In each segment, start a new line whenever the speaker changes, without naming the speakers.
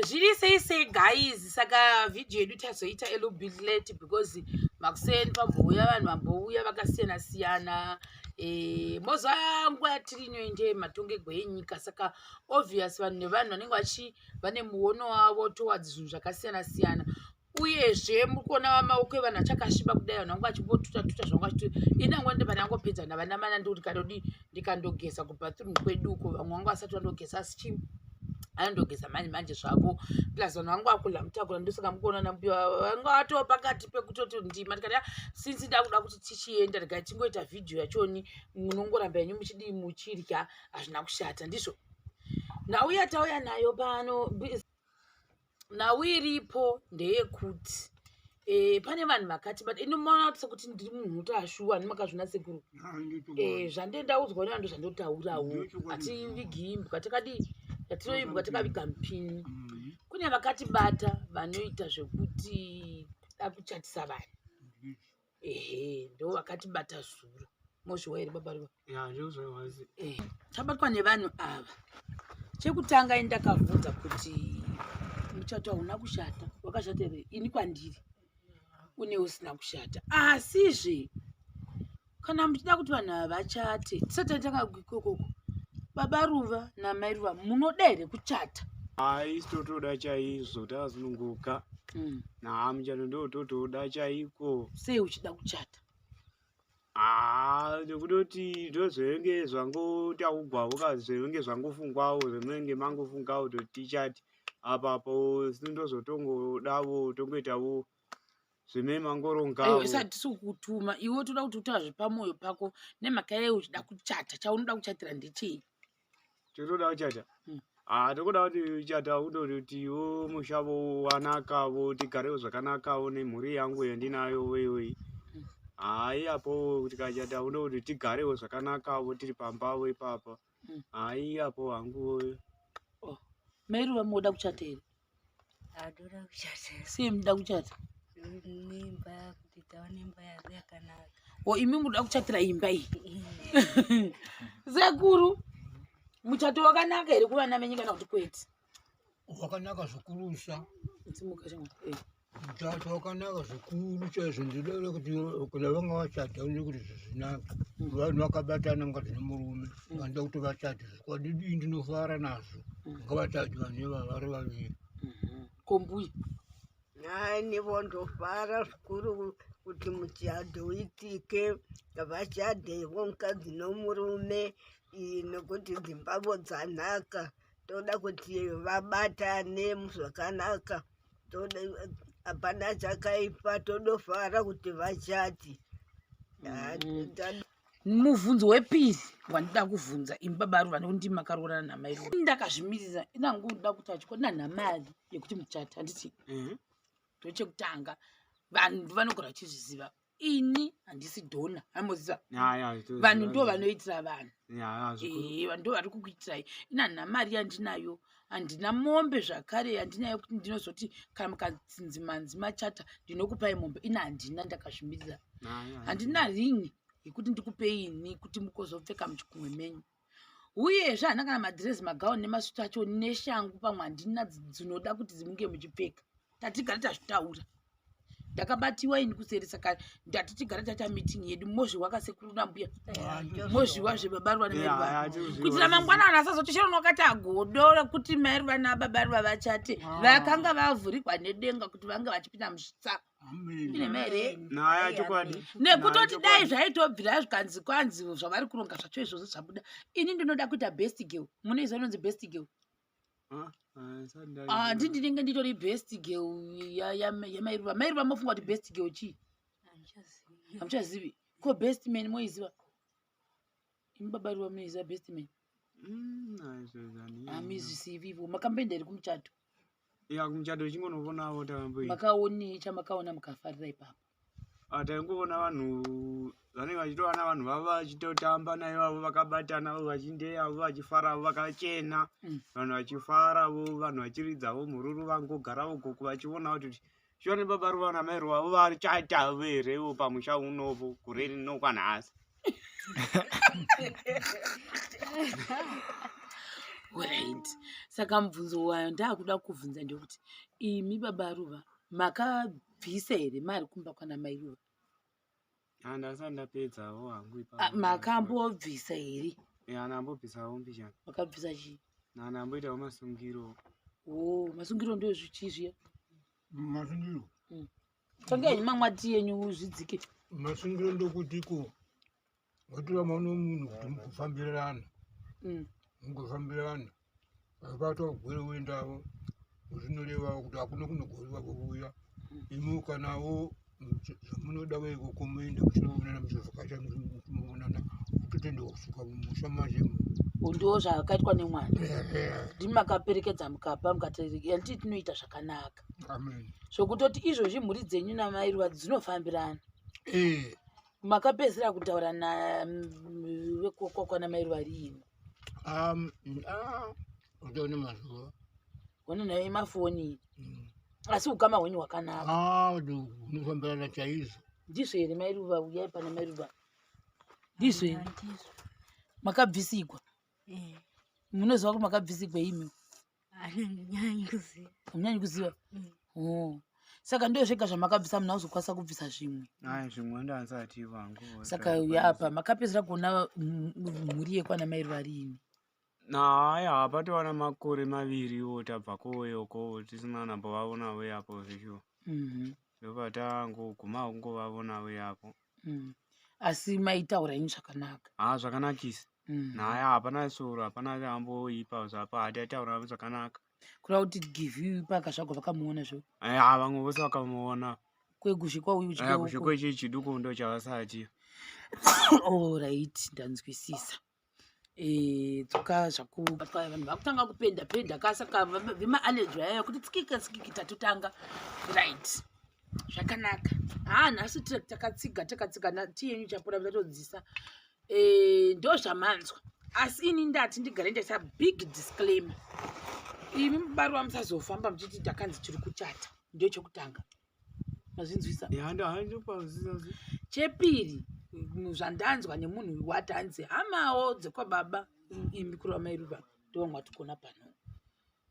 Zviri sei guys, saka video yedu tazoita a little bit late because makuseni pambouya vanhu vambouya vakasiyana siyana. Mozo yangu yatiri inoende matongego enyika, saka obvious vanhu nevanhu vanenge vane muono wavo towards zvinhu zvakasiyana siyana. Uyezve muri kuona vamaoko evanhu achakasviba kudai, vanhu vangu vachimbotutatuta zvangu vachituta. Inangwa ndi pane angopedza navana mana ndoti ndikandogeza kubathroom kwedu uko, vamwe vangu vasati vandogeza asi chii andogeza manje zvavo plus vanhu vangu vakula mutakura ndosaka mukuona nambuya vanga vatoo pakati pekutoti ndima ndikati since ndakuda kuti tichienda regai tingoita vhidhiyo yachoni, munongoramba yenyu muchidii muchirya, hazvina kushata ndizvo. Nhau yatauya nayo pano, nhau iripo ndeyekuti pane vanhu vakati but inomaona kuti sekuti ndiri munhu utashuwa nemakazvina sekuru. Zvandendaudzwa nevanhu zvandotaurawo, hativigi imbwa takadii yatinoimbwa takaviga mupini. Kune vakatibata vanoita zvekuti da kuchatisa vanhu, ndo vakatibata zuro. Mozviwa here baba Ruva? Tabatwa nevanhu ava. Chekutanga indakabvunza kuti muchato hauna kushata, wakashata here? Ini kwandiri une usina kushata, asizve kana muchida kuti vanhu ava vachate tisati takagwikokoko, baba Ruva naMai Ruva munoda here kuchata?
Totoda chaizvo, tazunguka muchato ndototoda chaiko.
Sei uchida kuchata?
Ndokutoti ndozvenge zvangotaugwawo kazvenge zvangofungwawo zvemunenge mangofungawo kuti tichati apapo ndozvotongodawo tongoitawo zvime mangorongawo.
Isati tisi kukutuma iwe toda kuti utazve pamoyo pako nemhaka yei uchida kuchata. Chaunoda kuchatira ndechei?
Totoda kuchata tokuda kuti chata udodutiwo mushavo wanakawo, tigarewo zvakanakawo nemhuri yangu yandinayo wewe. Apo tikachata unoda kuti tigarewo zvakanakawo tiri pambavo ipapa. Apo hangu.
Mai Ruva munoda kuchata here?
Adoda kuchata.
Sei munoda kuchata?
Nimba kuti taone imba yakanaka.
Imi munoda kuchatira imba iyi? Sekuru, muchato wakanaka here kuvana venyu kana kuti kwete?
Wakanaka zvikurusa. Muchato wakanaka zvikuru chaizvo. Ndinoda kuti kana vanga vachata une kuti zvinaka. Vanhu vakabatana ngati nemurume vanoda kuti vachate, zvikwadidii ndinofara nazvo. Ngavachate vanhu ivava vari vaviri.
Kombuya
ndivondofara zvikuru kuti muchato uitike, vachadhewo mukadzi nomurume nekuti dzimbavo dzanaka. Toda kuti vabatane zvakanaka, hapana chakaipa, todofara kuti vachati.
Mubvunzo wepiri wandida kubvunza imi baba Ruva nekuti makaroorana naMai Ruva, ndakazvimirira inangu ndoda kuti achikona namari yekuti muchata handiti? Ndochekutanga vanhu vanogona vachizviziva, ini handisi dhona, haimoziva vanhu ndo vanoitira vanhu. Vanhu ndo vari kukuitirai. Ina namari yandinayo, handina mombe zvakare yandinayo kuti ndinozoti kana mukadzinzi manzi machata ndinokupai mombe. Ina handina, ndakazvimirira. Handina ringi yekuti ndikupei ini kuti mukozopfeka muchikumwe menyu. Uyezve handina kana madhirezi magauni nemasutu acho neshangu pamwe handina dzinoda kuti dzimunge muchipfeka. Tatigara tazvitaura. Ndakabatiwa ini kuseri, saka ndati tigara taita meeting yedu. Mozviwa kasekuru nambuya, mozviwa zvebaba Ruva naMai Ruva, kuitira mangwanani asazoti chero wakati agodora kuti Mai Ruva nababa Ruva vachate, vakanga vavhurikwa nedenga kuti vange vachipinda musvitsa. Nekutoti dai zvaitobvira zvikanzi kwanzi zvavari kuronga zvacho izvozvo zvabuda, ini ndinoda kuita best girl. Munoiziva inonzi best girl? Ndinenge nditori best girl yaMai Ruva. Mai Ruva mofunga kuti best girl chii? Hamuchazivi? Ko best man moiziva? Imi baba Ruva munoiziva best man? Hamizvisivi ivo. Makamboenda here kumuchato?
Kumuchato chingonovonawo tambo.
Makaonei chamakaona mukafarira ipapo?
Taingoona vanhu vanenge vachitowana vanhu vavo vachitotamba naivavo vakabatana, vavo vachindeya, vavo vachifara, vavo vakachena, vanhu vachifaravo, vanhu vachiridzawo mhururu, vangogarawo goku vachiona kuti shione baba Ruva naMai Ruva vo vachata verewo pamusha unovo gore rinokwanhasi.
Right. Saka mubvunzo wayo ndakuda kuvhunza ndekuti imi baba Ruva makabvisa here mari kumba kwana mai Ruva?
Ndasati ndapedzawo hangu
Makambobvisa here?
Ndambobvisawo mbishana.
Makabvisa chii?
Ndamboitawo masungiro.
Masungiro ndio zvichizviya?
Masungiro
Tonga yenyu mamwati yenyu zvidzike.
masungiro ndokutiko watora mano munhu kuti mukufambirana mukufambirana akato gwere wendawo zvinorevawo kuti hakuna kunogoriwa kuuya imuka nawo zvamunoda weiko komuenda muchinoonana muchizvakacha muonana kutotenda kusuka mumusha manje
Ndo zvakaitwa nemwana. Ndimi makaperekedza mukapa mukati anditi tinoita zvakanaka.
amen
Zvokutoti izvozvi mhuri dzenyu naMai Ruva dzinofambirana. Makapedzisira kutaura na wekoko kwana Mai Ruva riini?
utaone mazuva
Wona naye mafoni. Asi ukama hwenyu hwakanaka.
unofambirana chaizvo
Ndizvo here Mai Ruva uyai pana Mai Ruva? Ndizvo here? Makabvisigwa? Munoziva kuti makabvisigwa imi? Hamunyanyi kuziva? Saka ndio zvega zvamakabvisa muna kuzokwanisa kubvisa zvimwe.
Zvimwe ndandisati vangu.
Saka yapa makapedzera kuona mhuri yekwana Mai Ruva riini?
Patowana makore maviriwo tabva koyoko tisina nambovaonawo yapo zvisho. Ndobva tangoguma kungovaonawo yapo.
Asi maitaura inyu zvakanaka?
Zvakanakisa. Hapana soro, hapana amboipa zvapa hatataura zvakanaka.
Kureva kuti give you paka zvako vakamuona zvo?
Vamwe vose vakamuona.
Kweguzvikwa uyu chidoko?
Kuzvikwa ichi chiduku ndo chavasati.
Alright, ndanzwisisa. Tsoka zvakubatwa vanhu vakutanga kupenda kasaka vema-allergy yayo kuti tsikika tatotanga. Right. Zvakanaka. Nhasi takatsiga tiyenyu chapora tatodzisa. Ndo zvamanzwa. Asi ini ndati ndigare ndaisa big disclaimer. Imi mubarwa musazofamba muchiti takanzi chiri kuchata. Ndio chokutanga. Mazvinzwisa? Chepiri zvandanzwa nemunhu watanzi hamawo dzekwa baba imi kurwa Mai Ruva ndo mwatikona pano.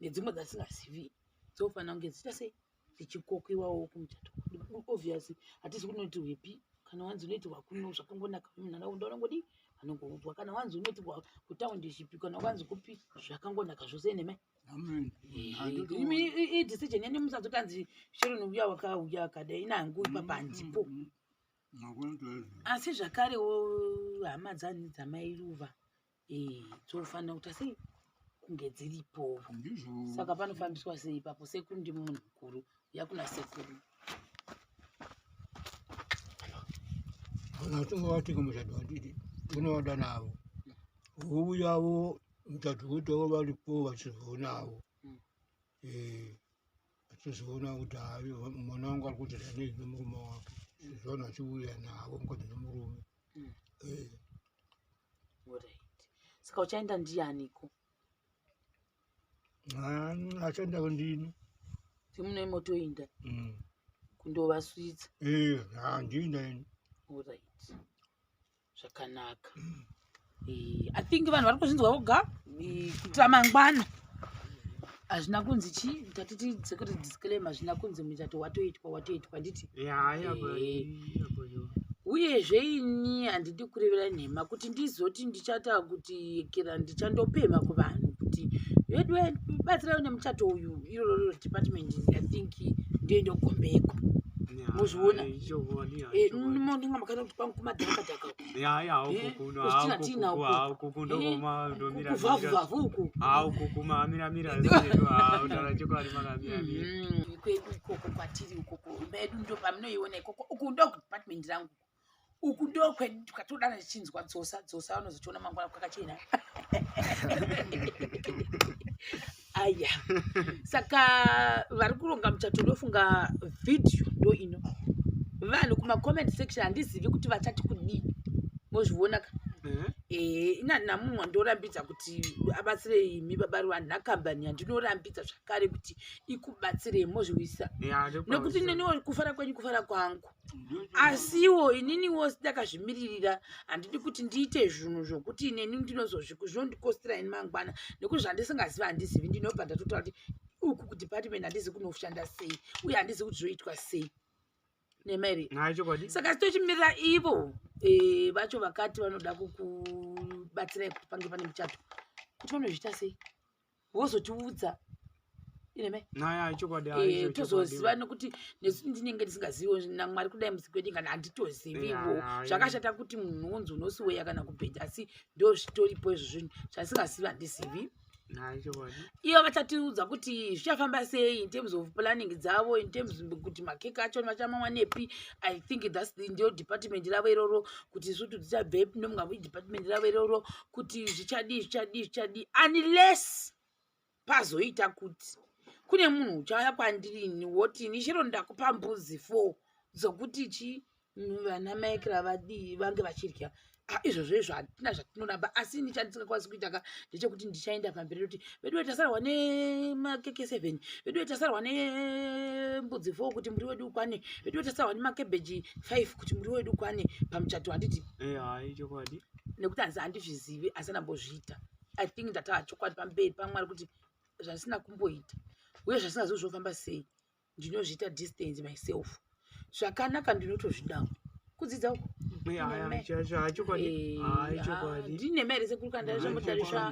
Nedzimwe dzasingazivi dzofanira kunge dziita sei dzichikokiwawo kumuchato. Obviously hatisi kunoti wepi kana wanzi unoitirwa kuno zvakangonaka munharaunda unongodi anongoudzwa kana wanzi unoitirwa kutaundishipi kana wanzi kupi zvakangonaka zvose nemai. Imi idecision yani musazotanzi shiro nouya wakauya akadai nangu ipapanzipo. Asi zvakarewo hama dzamai Ruva dzofanira kuti sei kunge dziripo. Saka panofambiswa sei ipapo? Sekuru ndi munhu mukuru yakuna sekuru.
Natungawatika muchato wadidi unoda navo uyawo muchato wetawo varipo vachizoonawo vachizoona kuti hayi mwana wangu ari kuita nei nemurume wake zvavanhu vachiuya navo mukadzi nemurume.
Saka uchaenda ndianiko?
Achaenda ndini
timune motoinda kundovaswitsa.
Handinda ini.
Alright. Zvakanaka. I think vanhu vari kuzvinzwa voga kuitira mangwana. Hazvina kunzi chii tatiti dzekuti disclaimer hazvina kunzi muchato watoitwa nditi. Uyezve ini handidi kurevera nhema kuti ndizoti ndichata kuti kera ndichandopema kuvanhu kuti wedwe batsirawo nemuchato uyu iroro department I think ndoenda kugombeko. Muzviona ndinga makana kuti pangu kumadhakadhaka kuvhavuvhavu kwedu ikoko kwatiri ukoko medu ndo pamunoiona ikoko uku ndo kudepartment rangu uku ndo kwedu tukatodana tichinzwa dzosa unozochiona mangwana kwakachena. Aya saka vari kuronga muchato ndofunga video ndo ino vanhu kuma comment section handizivi kuti vachati kudii mozviona namumwe ndorambidza kuti abatsire imi baba ruva nhakambani yandinorambidzwa zvakare kuti ikubatsirei mozviwisa nekuti neniwo kufara kwenyu kufara kwangu asiwo ininiwo ndakazvimiririra handidi kuti ndiite zvinhu zvokuti neni ndinozozvinondikostira ini mangwana nekuti zvandisingazivi handizivi ndinobva ndatotaura kuti uku kudepartment handizi kunoshanda sei uye handizi kuti zvoitwa sei nemairi saka sitochimirira ivo vacho vakati vanoda kukubatsirai kuti pange pane muchato kuti vanozviita sei vozotiudza ineme tozoziva nekuti nesu ndinenge ndisingaziviwo namwari kudai musi kwedu kana handitoziviwo zvakashata kuti munhu unzi unosiweya kana kubhedha asi ndo zvitoripo izvo zvinhu zvandisingazivi handizivi iyo vachatiudza kuti zvichafamba sei in terms of planning dzavo in terms kuti makeke acho vachamawa nepi I think thats ndio department ravo iroro kuti isutu dzichabvepi nomungavo department ravo iroro kuti zvichadi unless pazoita kuti kune munhu uchauya kwandirini wotini chero ndakupa mbuzi 4 dzokuti chi vana maikira vange vachirya izvozvo izvo hatina zvatinoramba asi ini chandisingakwanisi kuita ndechekuti ndichaenda pamberi kuti vedu tasarwa nemakeke 7 vedu tasarwa nembudzi 4 kuti muri wedu ukwane vedu tasarwa nemakebheji 5 kuti muri wedu ukwane pamuchato handiti nekuti hanzi handizvizivi asi ndambozviita I think ndatava chokwadi pamberi pamwari kuti zvasina kumboita uye zvasingazivi zvofamba sei ndinozviita distance myself zvakanaka ndinotozvidawo kudzidza uko ndine mari sekurukandarizvamotarisva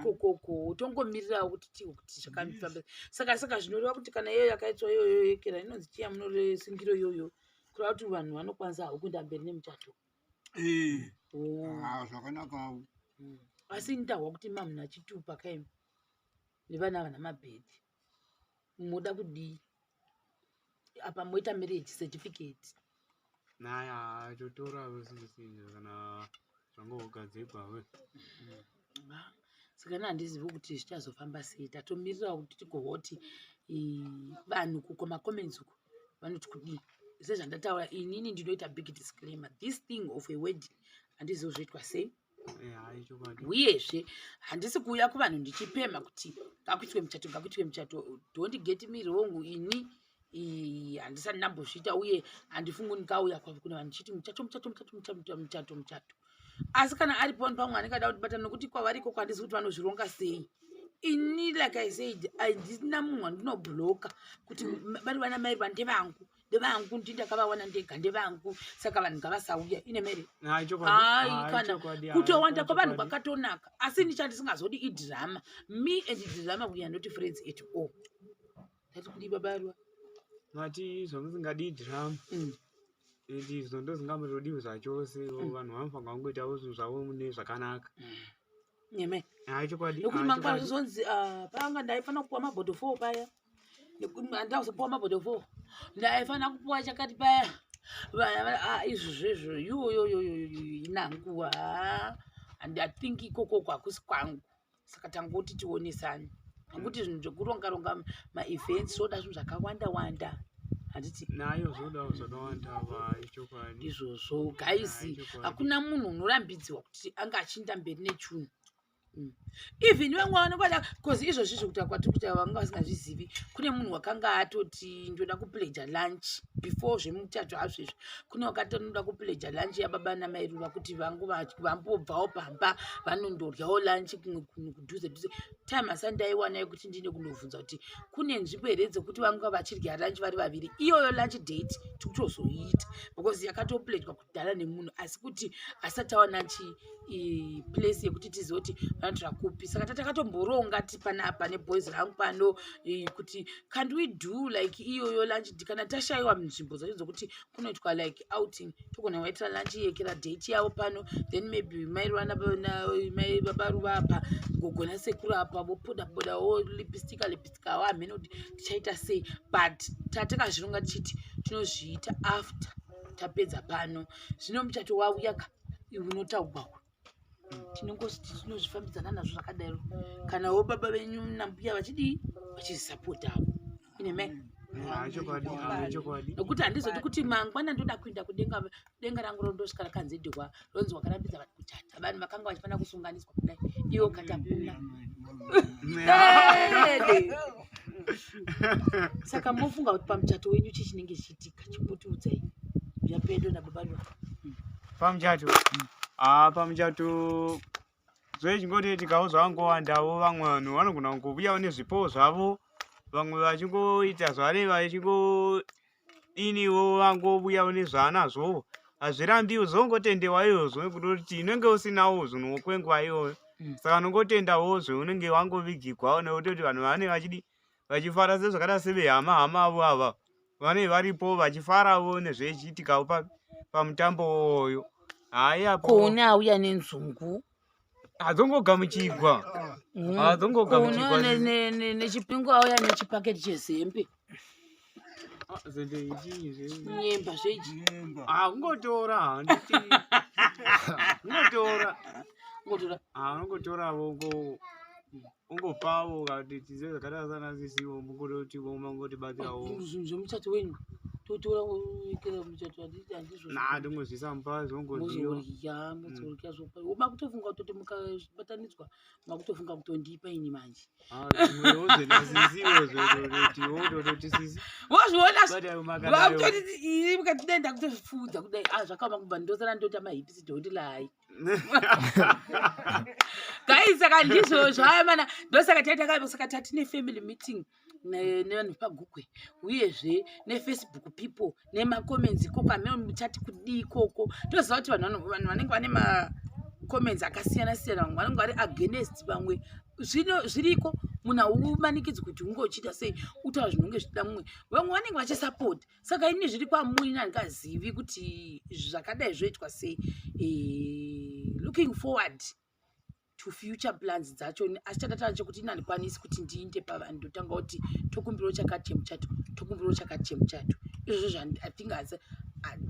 kokoko tongomirirawo kuti zvakamifamba saka zvinoreva kuti kana iyo yakaitwa iyoyo yekera inonzi chiya munoresingiro iyoyo kureva kuti vanhu vanokwanisa havo kuenda mberi nemuchato
zvakanakawo
asi ndahwa kuti mamunhu achitupa kaimi nevana vana mabhedhi muda kudii apa moita marriage certificate
naya totora vesisinga kana zvangogadzirwa
saka handizivi kuti zvichazofamba sei tatomirira kuti tigohoti vanhu kukomacomments uku vanoti kudii sezvandataura inini ndinoita big disclaimer this thing of a wedding handizivi zvoitwa sei uyezve handisi kuuya kuvanhu ndichipema kuti ngakuitwe muchato don't get me wrong ini handisati ndambozviita uye handifungu ndikauya kwavo kuna vanhu ndichiti muchato asi kana ari poni pamwe anengada kutibatana nokuti kwavariko kwandizi kuti vanozvironga sei ini like I said handisina munhu wandinobhuloka kuti vari vana mai vandevangu ndindakavawana ndega ndevangu saka vanhu ngavasauya ine mere kana kutowanda kwavanhu kwakatonaka asi ndichandisingazodi idhirama me and dhirama we are not friends at all tati kudi babarwa
mati zvamusingadi dhirama izvo ndozvingamutodiwi zvachose vanhu vanofanira kungoitawo zvinhu zvavo mune zvakanaka
nyeme
chokwadi
nekuti mangwana zvozonzi panga ndaifanira kupuwa mabhodho 4 paya handauzopuwa mabhodho 4 ndaifanira kupuwa chakati paya izvozvezvo iyoyo inanguwa and I think ikoko hakusi kwangu saka tangoti tionesani nokuti zvinhu zvekuronga maevents zvoda zvinhu zvakawanda handiti
nayo zvodawo zvakawanda chokwadi
izvozvo guys hakuna munhu unorambidziwa kuti anga achinda mberi nechunhu even vamwe vanokwada bcause izvozvizvo kuti akwatikuta vanga vasingazvizivi kune munhu wakanga atoti ndoda kupleja lunch before zvemuchato azvezvo kune wakatonoda kupleja lunch yababa namai Ruva kuti vambobvawo pamba vanondoryawo lunch kudhuze time asandaiwanayo kuti ndine kundobvunza kuti kune nzvimbo here dzekuti vanga vachirya lunch vari vaviri iyoyo lunch date tikutozoiita because yakatoplejwa kudhara nemunhu asi kuti asati awana place yekuti tizoti vanotora kupi saka tatakatomboronga tipanapa neboys rangu pano kuti can we do like iyoyo lunch kana tashayiwa munzvimbo dzacho dzokuti kunoitwa like outing togona waitira lunch yekera date yavo pano then maybe mairwana mai baba Ruva apa gogona sekuru apa vopodapodawo lipistika avo hamene kuti tichaita sei but tatakazvironga tichiti tinozviita after tapedza pano zvino muchato wauyaka unotaugwawo tinongositi tinozvifambidzana nazvo zvakadaro kanawo baba venyu nambuya vachidii vachizisapotavo ineme
chokwadi
nokuti handizoti kuti mangwana ndoda kuenda kudenga rangu rondosvika rakanzedhwa ronzi wakarambidza vanhu kuchata vanhu vakanga vachifanira kusunganiswa kudai iwo katapuna saka mofunga kuti pamuchato wenyu chii chinenge chiitika chiputiudzai zvapedo nababado
pamuchato pamuchato zvechingoti tikauza vangowandawo vamwe vanhu vanogona kungobuyawo nezvipo zvavo vamwe vachingoita zvanenge vachingoiniwo vangobuyawo nezvaanazvo hazvirambiwo zongotendewa iyozvo kutoti inenge usinawo zvinhu kwenguva iyoyo saka nongotendawo zveunenge wangovigirwawo nekutoti vanhu vanenge vachidi vachifara sezvakada sevehama avo ava vanenge varipo vachifarawo nezvechiitikawo pamutambo oyo
kone auya nenzungu
hadzongogamuchigwa
nechipingo auya nechipaketi chezembe nyemba zveji
kungotora ungotoravo ungopawo kuti tize zvakada sana sisiwo mungoti mangotibatsirawo
zvemuchato wenyu totora ikera muchato
ndingozvisa mupazi
mozorya makutofunga kutoti mukabatanidzwa makutofunga kutondipa ini manje wozviona mukatidenda kutozvifudza kudai zvakaoma kubva ndosara ndota mahipisi dondilai gai saka ndizvo zvamana ndosaka taitaka tatine family meeting nevanhu pagugwe uyezve nefacebook people nemacomments ikoko amene muchati kudii ikoko toziva kuti vanhu vanenge vane macomments akasiyana-siyana vamwe vanenge vari against vamwe zviriko munhu haumanikidzwi kuti unge uchiita sei utaura zvinonge zvichida mumwe vamwe vanenge vachisapota saka ini zviri kwamuri handingazivi kuti zvakadai zvoitwa sei looking forward to future plans dzacho asi chatatana chokuti ina handikwanisi kuti ndiinde pavanhu ndotanga kuti tokumbirawo chakati chemuchato tokumbirawo chakati chemuchato izvozvo zvandatingasi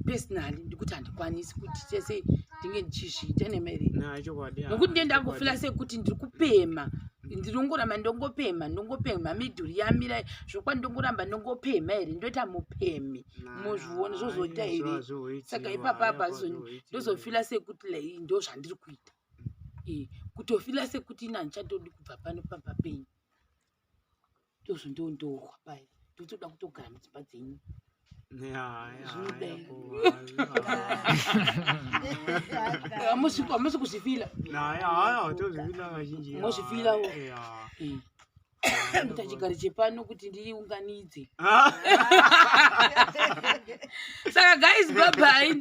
personally ndikuti handikwanisi kuti tese ndinge ndichizviita nemere nokuti ndiye ndangofila sekuti ndiri kupema ndinongoramba ndongopema midhuri yamira zvokwa ndongoramba ndongopema here ndoita mupemi muzviona zvozoita here saka ipapapa ndozofila sekuti ndo zvandiri kuita kutofila sekuti ina handichatodi kubva pano pamba penyu tozondondohwa pai ndotoda kutogara mudzimba dzenyu hamusi kuzvifila mozvifilawo kuti chigari chepano kuti ndiunganidze saka guys bye bye.